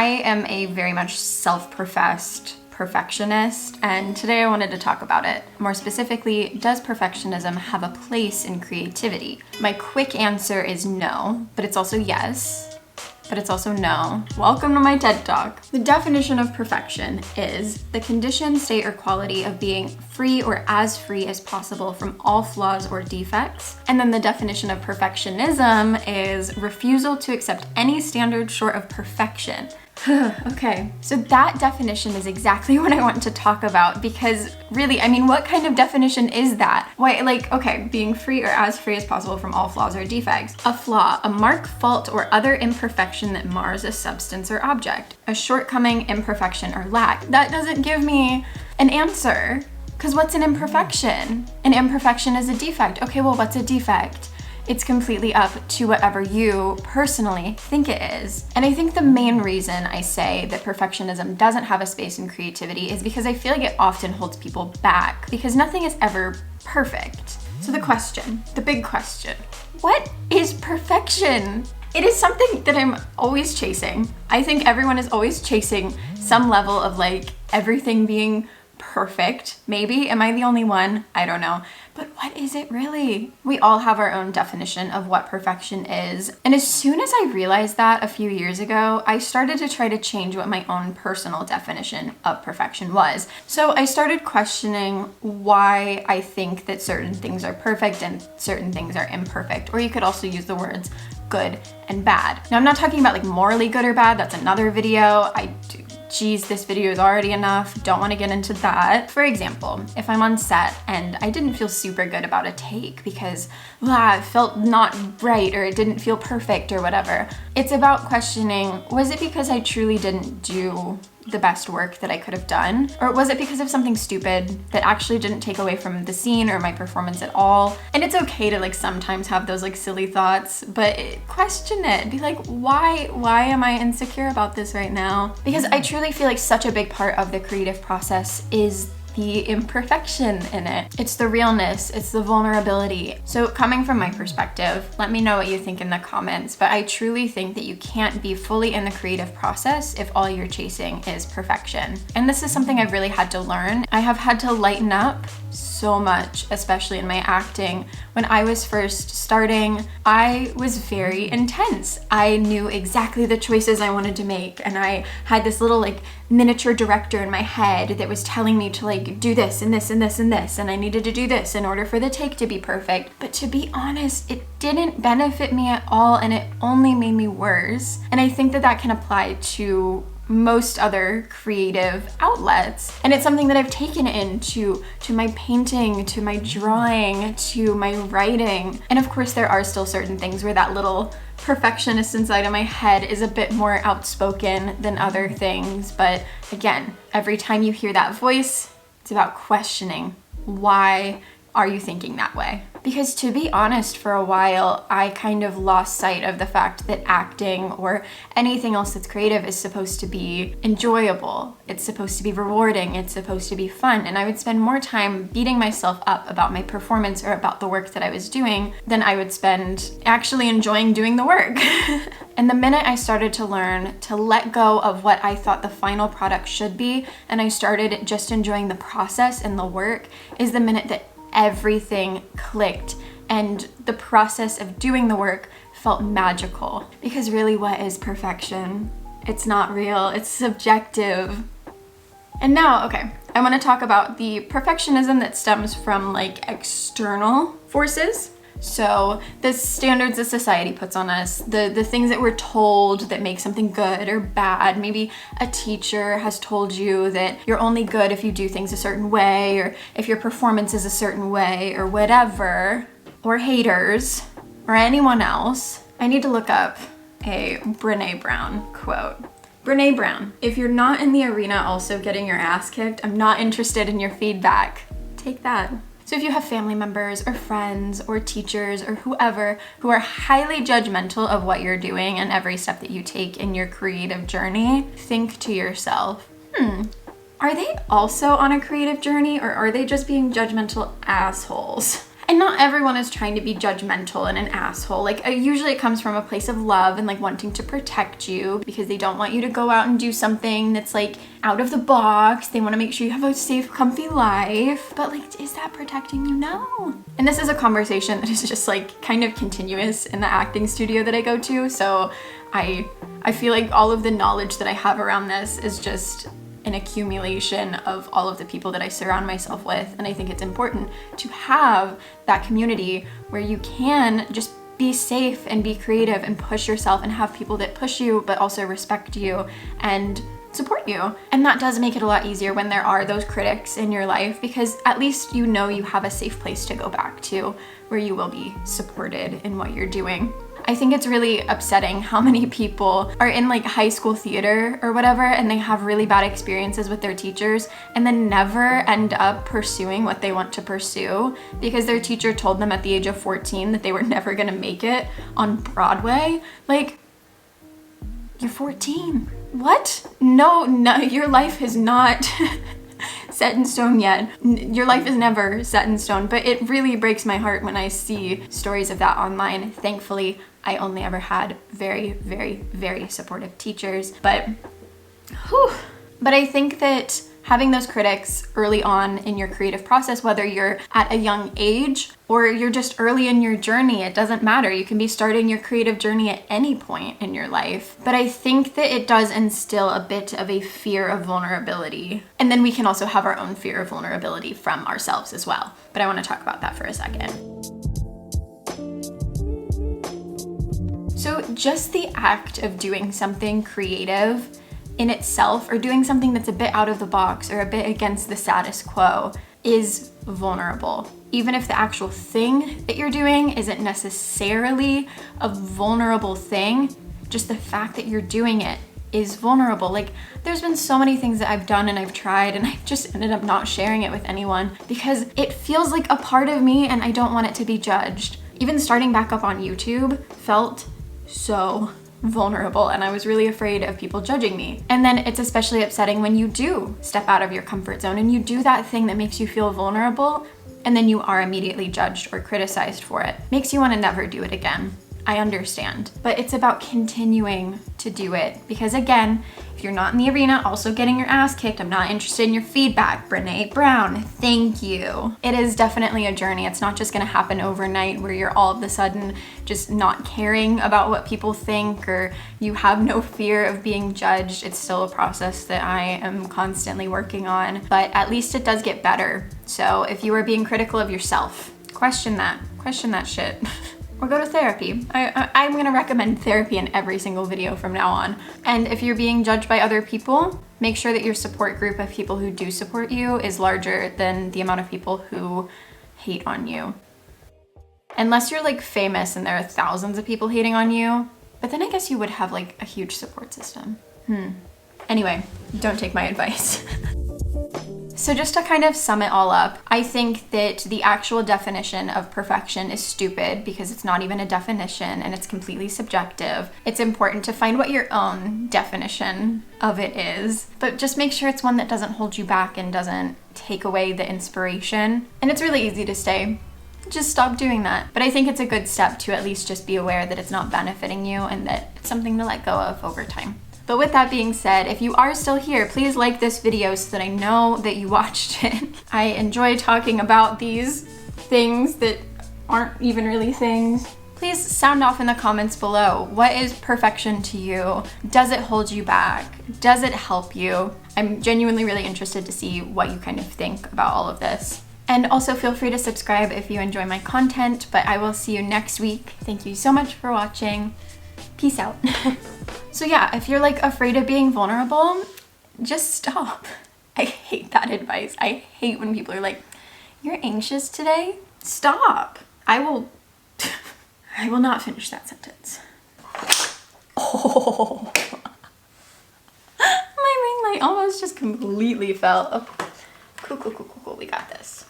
I am a very much self-professed perfectionist, and today I wanted to talk about it. More specifically, does perfectionism have a place in creativity? My quick answer is no, but it's also yes, but it's also no. Welcome to my TED Talk. The definition of perfection is the condition, state, or quality of being free or as free as possible from all flaws or defects. And then the definition of perfectionism is refusal to accept any standard short of perfection. Okay, so that definition is exactly what I want to talk about, because really, I mean, what kind of definition is that? Why, okay, being free or as free as possible from all flaws or defects. A flaw, a mark, fault, or other imperfection that mars a substance or object. A shortcoming, imperfection, or lack. That doesn't give me an answer, because what's an imperfection? An imperfection is a defect. Okay, well, what's a defect? It's completely up to whatever you personally think it is. And I think the main reason I say that perfectionism doesn't have a space in creativity is because I feel like it often holds people back, because nothing is ever perfect. So the question, the big question, what is perfection? It is something that I'm always chasing. I think everyone is always chasing some level of everything being perfect. Maybe. Am I the only one? I don't know. But what is it really? We all have our own definition of what perfection is. And as soon as I realized that a few years ago, I started to try to change what my own personal definition of perfection was. So I started questioning why I think that certain things are perfect and certain things are imperfect. Or you could also use the words good and bad. Now, I'm not talking about morally good or bad. That's another video. Geez, this video is already enough. Don't want to get into that. For example, if I'm on set and I didn't feel super good about a take because it felt not right or it didn't feel perfect or whatever, it's about questioning, was it because I truly didn't do the best work that I could have done? Or was it because of something stupid that actually didn't take away from the scene or my performance at all? And it's okay to sometimes have those silly thoughts, but question it. Be why am I insecure about this right now? Because I truly feel like such a big part of the creative process is the imperfection in it. It's the realness, it's the vulnerability. So coming from my perspective, let me know what you think in the comments, but I truly think that you can't be fully in the creative process if all you're chasing is perfection. And this is something I've really had to learn. I have had to lighten up so much, especially in my acting. When I was first starting, I was very intense. I knew exactly the choices I wanted to make, and I had this little miniature director in my head that was telling me to do this and this and this and this, and I needed to do this in order for the take to be perfect. But to be honest, it didn't benefit me at all, and it only made me worse. And I think that can apply to most other creative outlets. And it's something that I've taken into my painting, to my drawing, to my writing. And of course, there are still certain things where that little perfectionist inside of my head is a bit more outspoken than other things. But again, every time you hear that voice, it's about questioning, why are you thinking that way? Because to be honest, for a while, I kind of lost sight of the fact that acting or anything else that's creative is supposed to be enjoyable. It's supposed to be rewarding. It's supposed to be fun. And I would spend more time beating myself up about my performance or about the work that I was doing than I would spend actually enjoying doing the work. And the minute I started to learn to let go of what I thought the final product should be, and I started just enjoying the process and the work, is the minute that everything clicked and the process of doing the work felt magical. Because really, what is perfection? It's not real, it's subjective. And now, okay, I want to talk about the perfectionism that stems from external forces. So the standards that society puts on us, the things that we're told that make something good or bad. Maybe a teacher has told you that you're only good if you do things a certain way, or if your performance is a certain way, or whatever. Or haters, or anyone else. I need to look up a Brené Brown quote. Brené Brown, if you're not in the arena also getting your ass kicked, I'm not interested in your feedback. Take that. So if you have family members or friends or teachers or whoever who are highly judgmental of what you're doing and every step that you take in your creative journey, think to yourself, are they also on a creative journey, or are they just being judgmental assholes? And not everyone is trying to be judgmental and an asshole. Like, usually it comes from a place of love and like wanting to protect you because they don't want you to go out and do something that's like out of the box. They want to make sure you have a safe, comfy life. But like, is that protecting you? No. And this is a conversation that is just like kind of continuous in the acting studio that I go to. So I feel like all of the knowledge that I have around this is just an accumulation of all of the people that I surround myself with. And I think it's important to have that community where you can just be safe and be creative and push yourself and have people that push you but also respect you and support you. And that does make it a lot easier when there are those critics in your life, because at least you know you have a safe place to go back to where you will be supported in what you're doing. I think it's really upsetting how many people are in like high school theater or whatever and they have really bad experiences with their teachers and then never end up pursuing what they want to pursue because their teacher told them at the age of 14 that they were never gonna make it on Broadway. Like, you're 14. What? No, your life is not set in stone yet. Your life is never set in stone, but it really breaks my heart when I see stories of that online. Thankfully, I only ever had very, very, very supportive teachers, but I think that having those critics early on in your creative process, whether you're at a young age or you're just early in your journey, it doesn't matter. You can be starting your creative journey at any point in your life. But I think that it does instill a bit of a fear of vulnerability. And then we can also have our own fear of vulnerability from ourselves as well. But I want to talk about that for a second. So just the act of doing something creative in itself, or doing something that's a bit out of the box or a bit against the status quo, is vulnerable. Even if the actual thing that you're doing isn't necessarily a vulnerable thing, just the fact that you're doing it is vulnerable. Like, there's been so many things that I've done and I've tried and I've just ended up not sharing it with anyone because it feels like a part of me and I don't want it to be judged. Even starting back up on YouTube felt so vulnerable and I was really afraid of people judging me. And then it's especially upsetting when you do step out of your comfort zone and you do that thing that makes you feel vulnerable and then you are immediately judged or criticized for it. Makes you want to never do it again. I understand, but it's about continuing to do it because again, if you're not in the arena also getting your ass kicked, I'm not interested in your feedback. Brene Brown, thank you. It is definitely a journey. It's not just gonna happen overnight where you're all of a sudden just not caring about what people think or you have no fear of being judged. It's still a process that I am constantly working on, but at least it does get better. So if you are being critical of yourself, question that shit. Or go to therapy. I'm gonna recommend therapy in every single video from now on. And if you're being judged by other people, make sure that your support group of people who do support you is larger than the amount of people who hate on you. Unless you're like famous and there are thousands of people hating on you, but then I guess you would have like a huge support system. Anyway, don't take my advice. So just to kind of sum it all up, I think that the actual definition of perfection is stupid because it's not even a definition and it's completely subjective. It's important to find what your own definition of it is, but just make sure it's one that doesn't hold you back and doesn't take away the inspiration. And it's really easy to say, just stop doing that. But I think it's a good step to at least just be aware that it's not benefiting you and that it's something to let go of over time. But with that being said, if you are still here, please like this video so that I know that you watched it. I enjoy talking about these things that aren't even really things. Please sound off in the comments below. What is perfection to you? Does it hold you back? Does it help you? I'm genuinely really interested to see what you kind of think about all of this. And also feel free to subscribe if you enjoy my content, but I will see you next week. Thank you so much for watching. Peace out. So yeah, if you're like afraid of being vulnerable, just stop. I hate that advice. I hate when people are like, you're anxious today? Stop. I will not finish that sentence. Oh, my ring light almost just completely fell. Oh, cool. We got this.